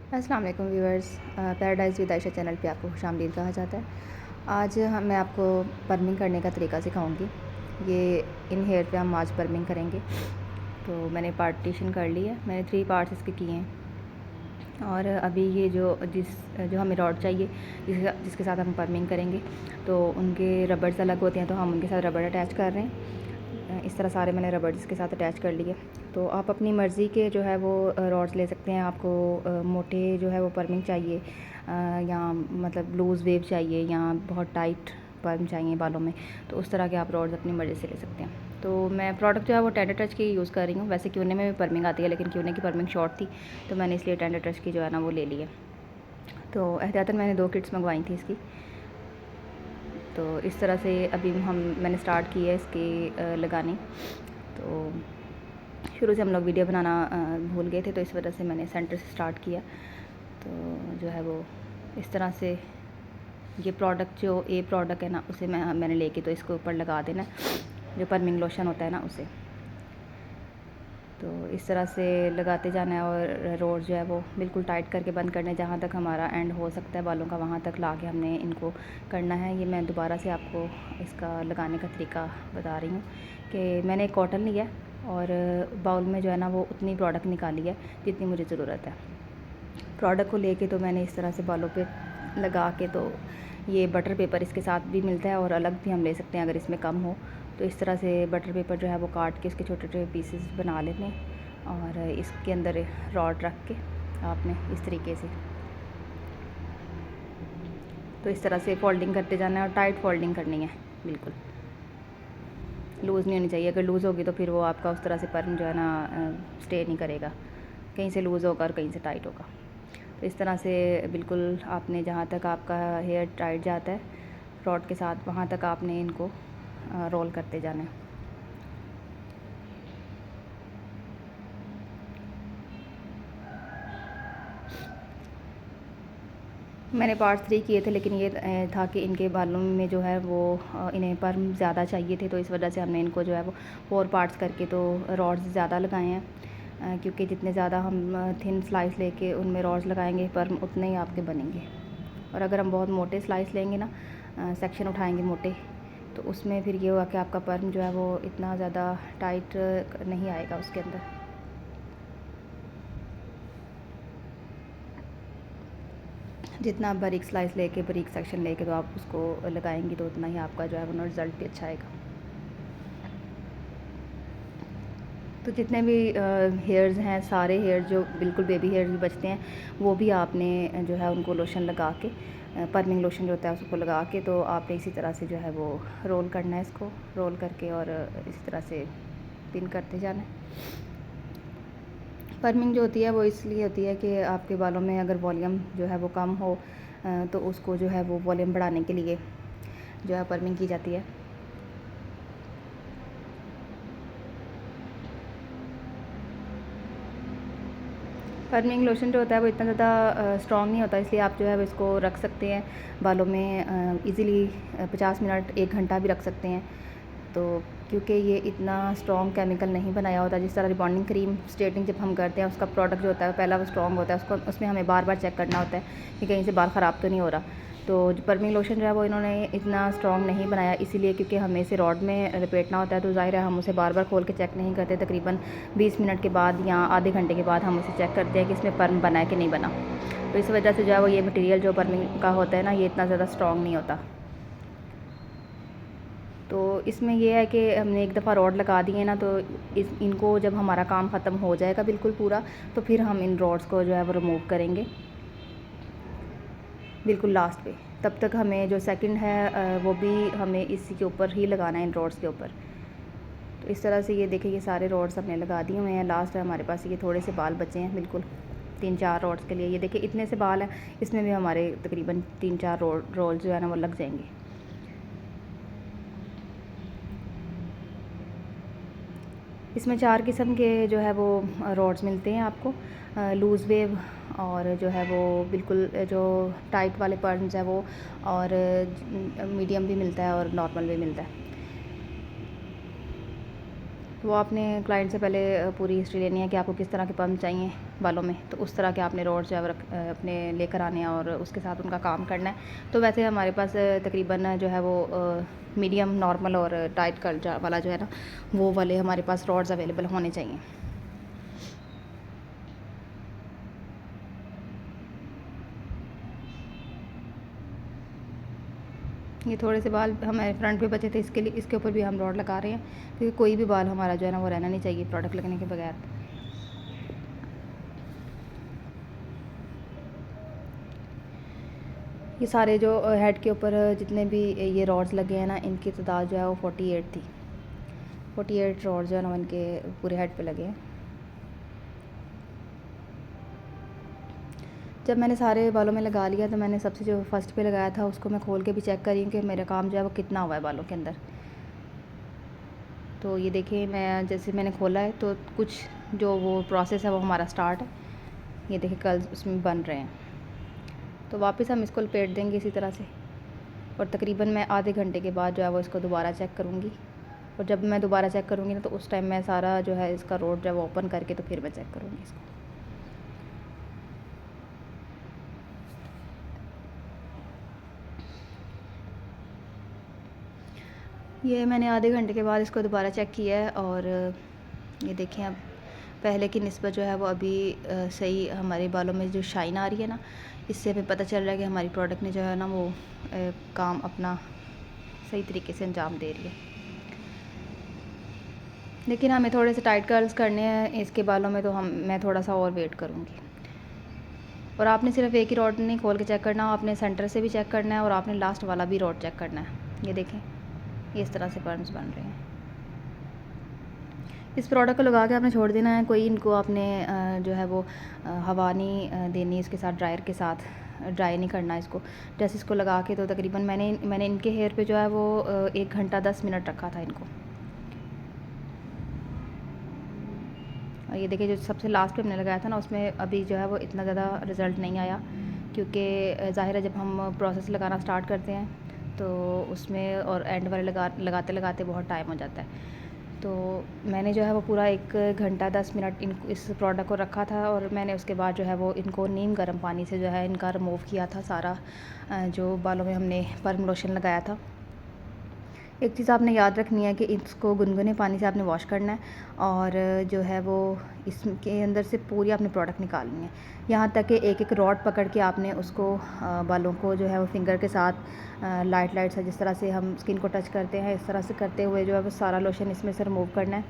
अस्सलाम वालेकुम viewers. Paradise with Ayesha channel पे आपको खुशामदीद कहा जाता है। आज मैं आपको पर्मिंग करने का तरीका सिखाऊंगी। ये इन हेयर पे हम आज पर्मिंग करेंगे। तो मैंने पार्टीशन कर ली है, मैंने 3 पार्ट्स इसके किए हैं। और अभी ये जो हमें रॉड चाहिए जिसके साथ हम पर्मिंग करेंगे, तो उनके रबर्स अलग होते हैं, तो हम उनके साथ रबड़ अटैच कर रहे हैं। इस तरह सारे मैंने रबड़ इसके साथ अटैच कर लिए। तो आप अपनी मर्ज़ी के जो है वो रॉड्स ले सकते हैं। आपको मोटे जो है वो पर्मिंग चाहिए, या मतलब लूज़ वेव चाहिए, या बहुत टाइट पर्म चाहिए बालों में, तो उस तरह के आप रॉड्स अपनी मर्ज़ी से ले सकते हैं। तो मैं प्रोडक्ट जो है वो टेंडर टच की यूज़ कर रही हूँ। वैसे क्यूने में भी पर्मिंग आती है, लेकिन क्यूने की पर्मिंग शॉर्ट थी, तो मैंने इसलिए टेंडर टच की जो है ना वो ले ली है। तो एहतियातन मैंने 2 किट्स मंगवाई थी इसकी। तो इस तरह से अभी मैंने स्टार्ट की है इसकी लगानी। तो शुरू से हम लोग वीडियो बनाना भूल गए थे, तो इस वजह से मैंने सेंटर से स्टार्ट किया। तो जो है वो इस तरह से ये प्रोडक्ट जो प्रोडक्ट है ना, उसे मैंने लेके तो इसके ऊपर लगा देना, जो पर्मिंग लोशन होता है ना उसे। तो इस तरह से लगाते जाना है, और रोड जो है वो बिल्कुल टाइट करके बंद करना है। जहाँ तक हमारा एंड हो सकता है बालों का, वहाँ तक ला के हमने इनको करना है। ये मैं दोबारा से आपको इसका लगाने का तरीका बता रही हूँ कि मैंने एक कॉटन लिया है और बाउल में जो है ना वो उतनी प्रोडक्ट निकाली है जितनी मुझे ज़रूरत है। प्रोडक्ट को लेके तो मैंने इस तरह से बालों पे लगा के, तो ये बटर पेपर इसके साथ भी मिलता है और अलग भी हम ले सकते हैं अगर इसमें कम हो। तो इस तरह से बटर पेपर जो है वो काट के इसके छोटे छोटे पीसेस बना लेते हैं, और इसके अंदर रॉड रख के आपने इस तरीके से, तो इस तरह से फ़ोल्डिंग करते जाना है, और टाइट फ़ोल्डिंग करनी है, बिल्कुल लूज़ नहीं होनी चाहिए। अगर लूज़ होगी तो फिर वो आपका उस तरह से पर्म जो है ना स्टे नहीं करेगा, कहीं से लूज़ होगा और कहीं से टाइट होगा। तो इस तरह से बिल्कुल आपने जहाँ तक आपका हेयर टाइट जाता है रॉड के साथ, वहाँ तक आपने इनको रोल करते जाना है। मैंने पार्ट 3 किए थे, लेकिन ये था कि इनके बालों में जो है वो इन्हें पर्म ज़्यादा चाहिए थे, तो इस वजह से हमने इनको जो है वो 4 पार्ट्स करके तो रॉड्स ज़्यादा लगाए हैं। क्योंकि जितने ज़्यादा हम थिन स्लाइस लेके उनमें रॉड्स लगाएंगे, पर्म उतने ही आपके बनेंगे। और अगर हम बहुत मोटे स्लाइस लेंगे ना, सेक्शन उठाएंगे मोटे, तो उसमें फिर ये होगा कि आपका पर्म जो है वो इतना ज़्यादा टाइट नहीं आएगा उसके अंदर। जितना आप बारीक स्लाइस लेके, बारीक सेक्शन लेके तो आप उसको लगाएंगी, तो उतना ही आपका जो है वो रिज़ल्ट भी अच्छा आएगा। तो जितने भी हेयर्स हैं, सारे हेयर जो बिल्कुल बेबी हेयर्स भी बचते हैं, वो भी आपने जो है उनको लोशन लगा के, पर्मिंग लोशन जो होता है उसको लगा के, तो आपने इसी तरह से जो है वो रोल करना है इसको, रोल करके और इसी तरह से पिन करते जाना है। पर्मिंग जो होती है वो इसलिए होती है कि आपके बालों में अगर वॉल्यूम जो है वो कम हो, तो उसको जो है वो वॉल्यूम बढ़ाने के लिए जो है पर्मिंग की जाती है। पर्मिंग लोशन जो होता है वो इतना ज़्यादा स्ट्रॉन्ग नहीं होता, इसलिए आप जो है वो इसको रख सकते हैं बालों में इजीली 50 मिनट 1 घंटा भी रख सकते हैं। तो क्योंकि ये इतना स्ट्रॉन्ग केमिकल नहीं बनाया होता, जिस तरह रिबॉन्डिंग क्रीम स्ट्रेटनिंग जब हम करते हैं उसका प्रोडक्ट जो होता है पहला वो स्ट्रॉन्ग होता है, उसको उसमें हमें बार बार चेक करना होता है कि कहीं से बाल ख़राब तो नहीं हो रहा। तो पर्मिंग लोशन जो है वो इन्होंने इतना स्ट्रॉन्ग नहीं बनाया, इसीलिए क्योंकि हमें इसे रॉड में लपेटना होता है, तो ज़ाहिर है हम उसे बार बार खोल के चेक नहीं करते। तकरीबन 20 मिनट के बाद या आधे घंटे के बाद हम उसे चेक करते हैं कि इसमें पर्म बना है कि नहीं बना। तो इस वजह से जो है वो ये मटेरियल जो पर्मिंग का होता है ना, ये इतना ज़्यादा स्ट्रॉन्ग नहीं होता। तो इसमें यह है कि हमने एक दफ़ा रॉड लगा दी है ना, तो इनको जब हमारा काम ख़त्म हो जाएगा बिल्कुल पूरा, तो फिर हम इन रॉड्स को जो है वो रिमूव करेंगे बिल्कुल लास्ट पे। तब तक हमें जो सेकंड है वो भी हमें इसी के ऊपर ही लगाना है, इन रॉड्स के ऊपर। तो इस तरह से ये देखिए, ये सारे रॉड्स हमने लगा दिए हुए हैं। लास्ट है हमारे पास ये थोड़े से बाल बचे हैं, बिल्कुल 3-4 रॉड्स के लिए। ये देखिए इतने से बाल हैं, इसमें भी हमारे तकरीबन 3-4 रोल जो है ना वो लग जाएंगे। इसमें 4 किस्म के जो है वो रॉड्स मिलते हैं आपको, लूज़ वेव, और जो है वो बिल्कुल जो टाइट वाले पर्म्स है वो, और मीडियम भी मिलता है और नॉर्मल भी मिलता है। वो आपने क्लाइंट से पहले पूरी हिस्ट्री लेनी है कि आपको किस तरह के पम्प चाहिए बालों में, तो उस तरह के आपने रोड जो है अपने लेकर आने हैं और उसके साथ उनका काम करना है। तो वैसे हमारे पास तकरीबन जो है वो मीडियम, नॉर्मल और टाइट कट वाला जो है ना, वो वाले हमारे पास रॉड्स अवेलेबल होने चाहिए। ये थोड़े से बाल हमारे फ्रंट पे बचे थे, इसके लिए इसके ऊपर भी हम रॉड लगा रहे हैं, क्योंकि कोई भी बाल हमारा जो है ना वो रहना नहीं चाहिए प्रोडक्ट लगने के बगैर। ये सारे जो हेड के ऊपर जितने भी ये रॉड्स लगे हैं ना, इनकी तादाद जो है वो 48 थी। 48 रॉड्स जो है ना इनके पूरे हेड पे लगे हैं। जब मैंने सारे बालों में लगा लिया तो मैंने सबसे जो फर्स्ट पे लगाया था उसको मैं खोल के भी चेक करी कि मेरा काम जो है वो कितना हुआ है बालों के अंदर। तो ये देखिए, मैं जैसे मैंने खोला है तो कुछ जो वो प्रोसेस है वो हमारा स्टार्ट है। ये देखिए कर्ल्स उसमें बन रहे हैं। तो वापस हम इसको लपेट देंगे इसी तरह से, और तकरीबन मैं आधे घंटे के बाद जो है वो इसको दोबारा चेक करूँगी। और जब मैं दोबारा चेक करूँगी ना, तो उस टाइम मैं सारा जो है इसका रोड जो है वो ओपन करके तो फिर मैं चेक करूँगी इसको। ये मैंने आधे घंटे के बाद इसको दोबारा चेक किया है, और ये देखें अब पहले की निस्बत जो है वो अभी सही हमारे बालों में जो शाइन आ रही है ना, इससे हमें पता चल रहा है कि हमारी प्रोडक्ट ने जो है ना वो काम अपना सही तरीके से अंजाम दे रही है। लेकिन हमें थोड़े से टाइट कर्ल्स करने हैं इसके बालों में, तो मैं थोड़ा सा और वेट करूँगी। और आपने सिर्फ एक ही रॉड नहीं खोल के चेक करना, आपने सेंटर से भी चेक करना है और आपने लास्ट वाला भी रॉड चेक करना है। ये देखें, इस तरह से पर्म्स बन रहे हैं। इस प्रोडक्ट को लगा के आपने छोड़ देना है, कोई इनको आपने जो है वो हवा नहीं देनी इसके साथ, ड्रायर के साथ ड्राई नहीं करना इसको। जैसे इसको लगा के तो तकरीबन मैंने इनके हेयर पे जो है वो 1 घंटा 10 मिनट रखा था इनको। और ये देखिए, जो सबसे लास्ट पे हमने लगाया था ना, उसमें अभी जो है वो इतना ज़्यादा रिज़ल्ट नहीं आया, क्योंकि ज़ाहिर है जब हम प्रोसेस लगाना स्टार्ट करते हैं तो उसमें और एंड वाले लगाते लगाते बहुत टाइम हो जाता है। तो मैंने जो है वो पूरा 1 घंटा 10 मिनट इस प्रोडक्ट को रखा था, और मैंने उसके बाद जो है वो इनको नीम गर्म पानी से जो है इनका रिमूव किया था सारा जो बालों में हमने पर्म लोशन लगाया था। एक चीज़ आपने याद रखनी है कि इसको गुनगुने पानी से आपने वॉश करना है, और जो है वो इसके अंदर से पूरी आपने प्रोडक्ट निकालनी है, यहाँ तक कि एक एक रॉड पकड़ के आपने उसको बालों को जो है वो फिंगर के साथ लाइट से जिस तरह से हम स्किन को टच करते हैं, इस तरह से करते हुए जो है वो सारा लोशन इसमें से रिमूव करना है।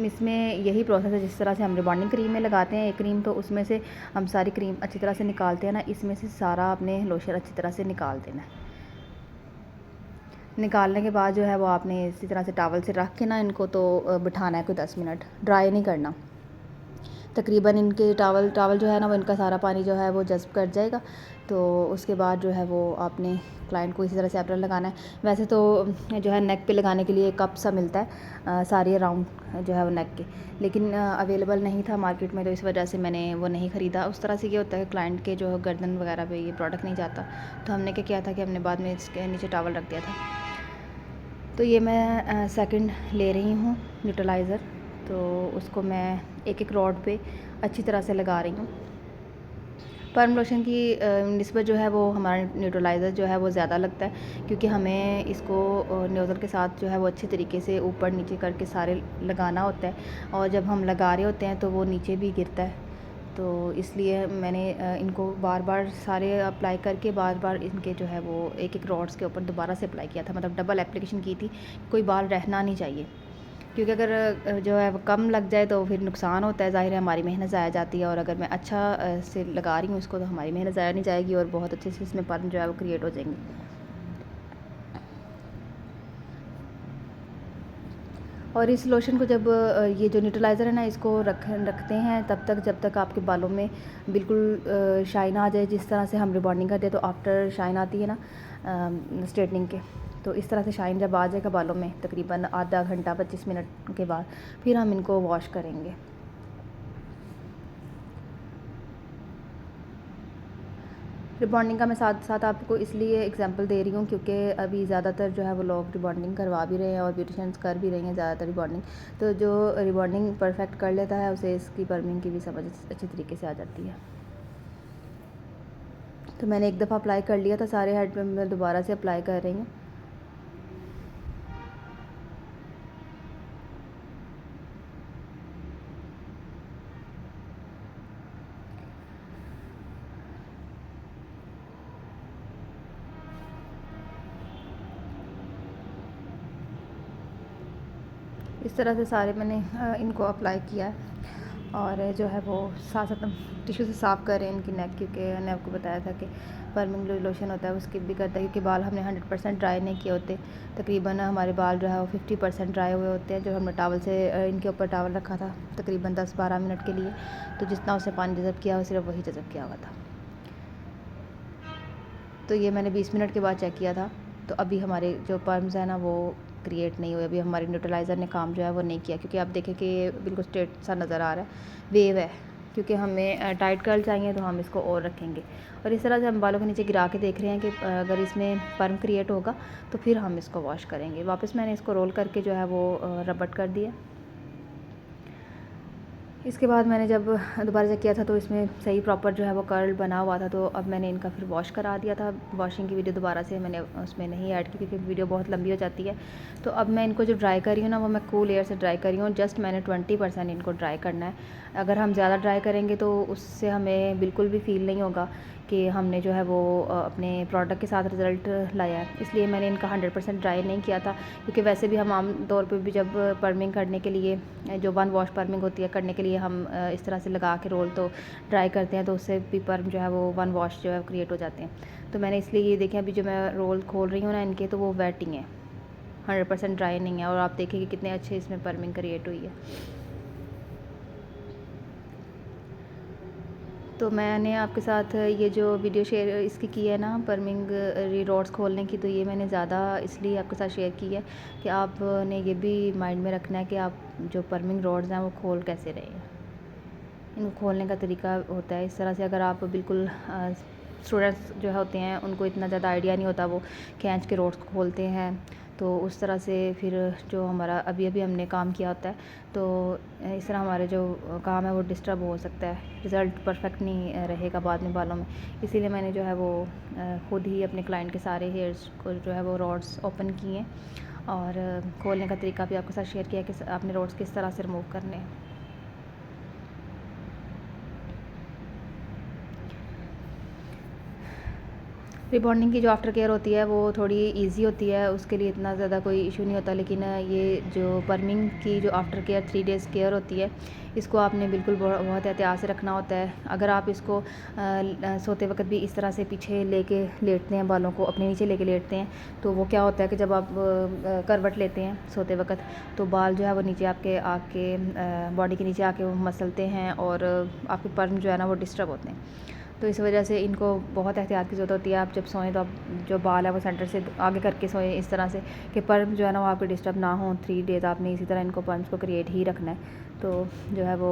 इसमें यही प्रोसेस है जिस तरह से हम रिबॉन्डिंग क्रीम में लगाते हैं एक क्रीम, तो उसमें से हम सारी क्रीम अच्छी तरह से निकालते हैं ना, इसमें से सारा आपने लोशन अच्छी तरह से निकाल देना है। निकालने के बाद जो है वो आपने इसी तरह से टॉवल से रख के ना इनको तो बिठाना है कोई 10 मिनट, ड्राई नहीं करना। तकरीबन इनके टॉवल जो है ना वो इनका सारा पानी जो है वो जज़्ब कर जाएगा। तो उसके बाद जो है वो आपने क्लाइंट को इसी तरह से एप्रन लगाना है। वैसे तो जो है नेक पे लगाने के लिए कप सा मिलता है सारे राउंड जो है वो नेक के, लेकिन अवेलेबल नहीं था मार्केट में, तो इस वजह से मैंने वो नहीं ख़रीदा। उस तरह से ये होता है कि क्लाइंट के जो गर्दन वगैरह पे ये प्रोडक्ट नहीं जाता, तो हमने क्या किया था कि हमने बाद में इसके नीचे टॉवल रख दिया था। तो ये मैं सेकंड ले रही हूँ न्यूट्रलाइज़र, तो उसको मैं एक एक रॉड पे अच्छी तरह से लगा रही हूँ। पर्म लोशन की निस्बत जो है वो हमारा न्यूट्रलाइज़र जो है वो ज़्यादा लगता है, क्योंकि हमें इसको नोज़ल के साथ जो है वो अच्छे तरीके से ऊपर नीचे करके सारे लगाना होता है, और जब हम लगा रहे होते हैं तो वो नीचे भी गिरता है। तो इसलिए मैंने इनको बार बार सारे अप्लाई करके बार बार इनके जो है वो एक एक रॉड्स के ऊपर दोबारा से अप्लाई किया था, मतलब डबल एप्लीकेशन की थी। कोई बाल रहना नहीं चाहिए, क्योंकि अगर जो है वो कम लग जाए तो फिर नुकसान होता है, ज़ाहिर है हमारी मेहनत ज़ाया जाती है। और अगर मैं अच्छा से लगा रही हूँ इसको, तो हमारी मेहनत ज़ाया नहीं जाएगी और बहुत अच्छे से इसमें पर्म जो है वो क्रिएट हो जाएंगे। और इस लोशन को जब ये जो न्यूट्रलाइज़र है ना, इसको रखते हैं तब तक जब तक आपके बालों में बिल्कुल शाइन आ जाए। जिस तरह से हम रिबॉन्डिंग करते हैं तो आफ्टर शाइन आती है ना स्ट्रेटनिंग के, तो इस तरह से शाइन जब आ जाएगा बालों में तकरीबन आधा घंटा 25 मिनट के बाद, फिर हम इनको वॉश करेंगे। रिबॉन्डिंग का मैं साथ साथ आपको इसलिए एग्जांपल दे रही हूँ क्योंकि अभी ज़्यादातर जो है वो लोग रिबॉन्डिंग करवा भी रहे हैं और ब्यूटिशियंस कर भी रही हैं ज़्यादातर रिबॉन्डिंग। तो जो रिबॉन्डिंग परफेक्ट कर लेता है उसे इसकी पर्मिंग की भी समझ अच्छी तरीके से आ जाती है। तो मैंने एक दफ़ा अप्लाई कर लिया था सारे हेड पे, मैं दोबारा से अप्लाई कर रही हूँ। इस तरह से सारे मैंने इनको अप्लाई किया है और जो है वो साथ साथ हम टिश्यू से साफ़ कर रहे हैं इनकी नेक, क्योंकि मैंने आपको बताया था कि पर्मिंग जो लोशन होता है वो स्किप भी करता है क्योंकि बाल हमने 100% ड्राई नहीं किए होते। तकरीबन हमारे बाल जो है वो 50% ड्राई हुए होते हैं। जो हमने टावल से इनके ऊपर टावल रखा था तकरीबन 10-12 मिनट के लिए, तो जितना उसने पानी जज़ब किया वो सिर्फ वही जज़ब किया हुआ था। तो ये मैंने 20 मिनट के बाद चेक किया था, तो अभी हमारे जो पर्म्स हैं ना वो क्रिएट नहीं हुए। अभी हमारे न्यूट्रलाइज़र ने काम जो है वो नहीं किया, क्योंकि आप देखें कि ये बिल्कुल स्ट्रेट सा नज़र आ रहा है, वेव है। क्योंकि हमें टाइट कर्ल चाहिए तो हम इसको और रखेंगे। और इस तरह से हम बालों के नीचे गिरा के देख रहे हैं कि अगर इसमें पर्म क्रिएट होगा तो फिर हम इसको वॉश करेंगे। वापस मैंने इसको रोल करके जो है वो रबट कर दिया। इसके बाद मैंने जब दोबारा चेक किया था तो इसमें सही प्रॉपर जो है वो कर्ल बना हुआ था। तो अब मैंने इनका फिर वॉश करा दिया था। वॉशिंग की वीडियो दोबारा से मैंने उसमें नहीं ऐड की क्योंकि वीडियो बहुत लंबी हो जाती है। तो अब मैं इनको जो ड्राई कर रही हूँ ना वो मैं कूल एयर से ड्राई कर रही हूँ। जस्ट मैंने 20% इनको ड्राई करना है। अगर हम ज़्यादा ड्राई करेंगे तो उससे हमें बिल्कुल भी फ़ील नहीं होगा कि हमने जो है वो अपने प्रोडक्ट के साथ रिज़ल्ट लाया है। इसलिए मैंने इनका 100% ड्राई नहीं किया था, क्योंकि वैसे भी हम आम तौर पे भी जब पर्मिंग करने के लिए जो वन वॉश पर्मिंग होती है करने के लिए हम इस तरह से लगा के रोल तो ड्राई करते हैं, तो उससे भी पर्म जो है वो वन वॉश जो है क्रिएट हो जाते हैं। तो मैंने इसलिए ये देखें अभी जो मैं रोल खोल रही हूँ ना इनके, तो वो वेटिंग है, 100% ड्राई नहीं है। और आप देखें कि कितने अच्छे इसमें पर्मिंग क्रिएट हुई है। तो मैंने आपके साथ ये जो वीडियो शेयर इसकी की है ना पर्मिंग रॉड्स खोलने की, तो ये मैंने ज़्यादा इसलिए आपके साथ शेयर की है कि आपने ये भी माइंड में रखना है कि आप जो पर्मिंग रॉड्स हैं वो खोल कैसे रहे हैं। इनको खोलने का तरीका होता है इस तरह से। अगर आप बिल्कुल स्टूडेंट्स जो होते हैं उनको इतना ज़्यादा आइडिया नहीं होता, वो खींच के रॉड्स खोलते हैं, तो उस तरह से फिर जो हमारा अभी अभी हमने काम किया होता है तो इस तरह हमारे जो काम है वो डिस्टर्ब हो सकता है, रिज़ल्ट परफेक्ट नहीं रहेगा बाद में बालों में। इसीलिए मैंने जो है वो ख़ुद ही अपने क्लाइंट के सारे हेयर्स को जो है वो रॉड्स ओपन किए और खोलने का तरीका भी आपके साथ शेयर किया कि आपने रॉड्स किस तरह से रिमूव करने हैं। रिबॉन्डिंग की जो आफ्टर केयर होती है वो थोड़ी इजी होती है, उसके लिए इतना ज़्यादा कोई इशू नहीं होता। लेकिन ये जो पर्मिंग की जो आफ्टर केयर 3 डेज़ केयर होती है, इसको आपने बिल्कुल बहुत एहतियात से रखना होता है। अगर आप इसको सोते वक्त भी इस तरह से पीछे लेके लेटते हैं, बालों को अपने नीचे लेके लेटते हैं, तो वो क्या होता है कि जब आप करवट लेते हैं सोते वक्त, तो बाल जो है वो नीचे आपके आके बॉडी के नीचे आके वो मसलते हैं और आपके पर्म जो है ना वो डिस्टर्ब होते हैं। तो इस वजह से इनको बहुत एहतियात की ज़रूरत होती है। आप जब सोएं तो आप जो बाल है वो सेंटर से आगे करके सोएं इस तरह से कि पर्म जो है ना वो आपके डिस्टर्ब ना हो। 3 डेज़ आपने इसी तरह इनको पर्म्स को क्रिएट ही रखना है। तो जो है वो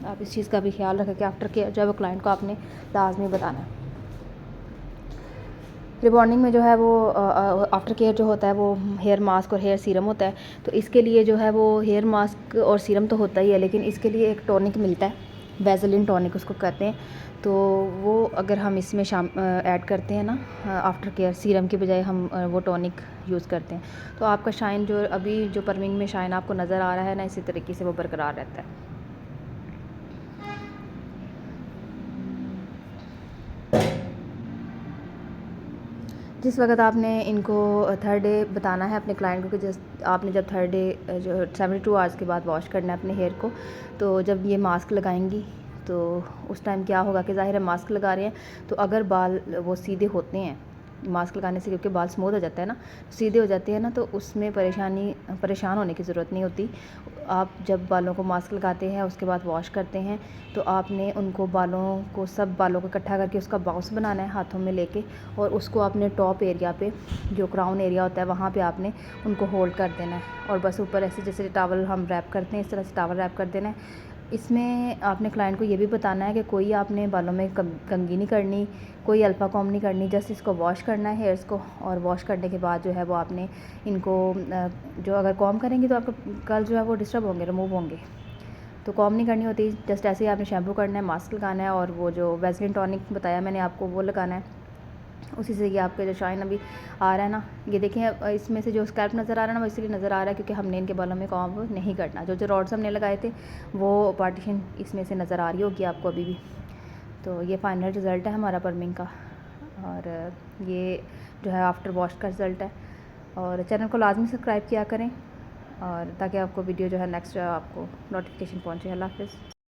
आप इस चीज़ का भी ख्याल रखें कि आफ्टर केयर जो है वो क्लाइंट को आपने लाजमी बताना है। रिबॉन्डिंग में जो है वो आफ्टर केयर जो होता है वो हेयर मास्क और हेयर सीरम होता है। तो इसके लिए जो है वो हेयर मास्क और सीरम तो होता ही है, लेकिन इसके लिए एक टॉनिक मिलता है, वैसलीन टॉनिक उसको कहते हैं। तो वो अगर हम इसमें ऐड करते हैं ना आफ्टर केयर सीरम के बजाय हम वो टॉनिक यूज़ करते हैं, तो आपका शाइन जो अभी जो पर्मिंग में शाइन आपको नज़र आ रहा है ना, इसी तरीके से वो बरकरार रहता है। जिस वक्त आपने इनको 3rd डे बताना है अपने क्लाइंट को कि जस्ट आपने जब 3rd डे जो 72 आवर्स के बाद वॉश करना है अपने हेयर को, तो जब ये मास्क लगाएंगी तो उस टाइम क्या होगा कि ज़ाहिर है मास्क लगा रहे हैं तो अगर बाल वो सीधे होते हैं मास्क लगाने से, क्योंकि बाल स्मूथ हो जाता है ना, सीधे हो जाते हैं ना, तो उसमें परेशान होने की ज़रूरत नहीं होती। आप जब बालों को मास्क लगाते हैं उसके बाद वॉश करते हैं तो आपने उनको सब बालों को इकट्ठा करके उसका बाउंस बनाना है हाथों में लेके, और उसको आपने टॉप एरिया पे जो क्राउन एरिया होता है वहाँ पे आपने उनको होल्ड कर देना है। और बस ऊपर ऐसे जैसे टावल हम रैप करते हैं इस तरह से टावल रैप कर देना है। इसमें आपने क्लाइंट को ये भी बताना है कि कोई आपने बालों में कंघी नहीं करनी, कोई अल्फ़ा कॉम्ब नहीं करनी, जस्ट इसको वॉश करना है हेयर्स को। और वॉश करने के बाद जो है वो आपने इनको जो अगर कॉम्ब करेंगे तो आपका कल जो है वो डिस्टर्ब होंगे, रिमूव होंगे। तो कॉम्ब नहीं करनी होती, जस्ट ऐसे ही आपने शैम्पू करना है, मास्क लगाना है और वो जो वैसलीन टॉनिक बताया मैंने आपको वो लगाना है। उसी से ये आपके जो शाइन अभी आ रहा है ना, ये देखें इसमें से जो स्कैल्प नज़र आ रहा है ना, वो इसलिए नज़र आ रहा है क्योंकि हमने इनके बालों में कॉम्ब नहीं करना। जो रॉड्स हमने लगाए थे वो पार्टीशन इसमें से नज़र आ रही होगी आपको अभी भी। तो ये फाइनल रिज़ल्ट है हमारा परमिंग का, और ये जो है आफ्टर वॉश का रिज़ल्ट है। और चैनल को लाजमी सब्सक्राइब किया करें और ताकि आपको वीडियो जो है नेक्स्ट आपको नोटिफिकेशन पहुँचे। अल्लाह हाफ़िज़।